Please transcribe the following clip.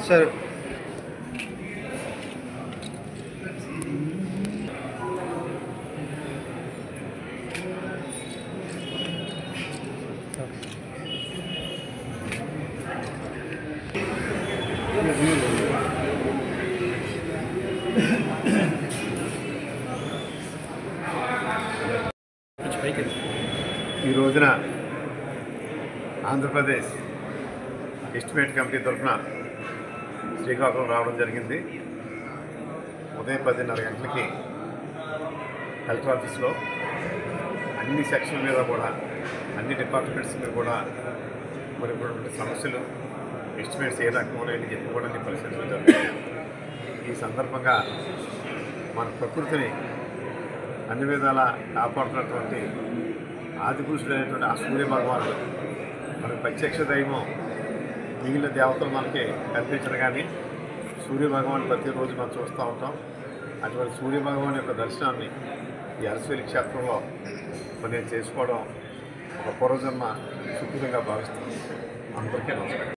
Sir ఈ రోజున Andhra Pradesh estimate committee తరఫున శ్రీకాకుళం రావడం జరిగింది. ఉదయం 10:30 గంటలకి కలెక్టర్ ఆఫీస్లో అన్ని సెక్షన్ల మీద కూడా అన్ని డిపార్ట్మెంట్స్ మీద కూడా మరి సమస్యలు ఎస్టిమేట్స్ ఏ రకంగా చెప్పి కూడా పరిశీలించడం జరుగుతుంది. ఈ సందర్భంగా మన ప్రకృతిని అన్ని విధాలా కాపాడుతున్నటువంటి ఆదిపురుషుడైనటువంటి ఆ సూర్య భగవానుడు మనకు ప్రత్యక్ష దైవం. మిగిలిన దేవతలు మనకి కనిపించరు, కానీ సూర్య భగవాన్ ప్రతిరోజు మనం చూస్తూ ఉంటాం. అటువంటి సూర్య భగవాన్ యొక్క దర్శనాన్ని ఈ అరసవెల్లి క్షేత్రంలో నేను చేసుకోవడం ఒక పూర్వజన్మ సుకృతంగా భావిస్తాను. అందరికీ నమస్కారం.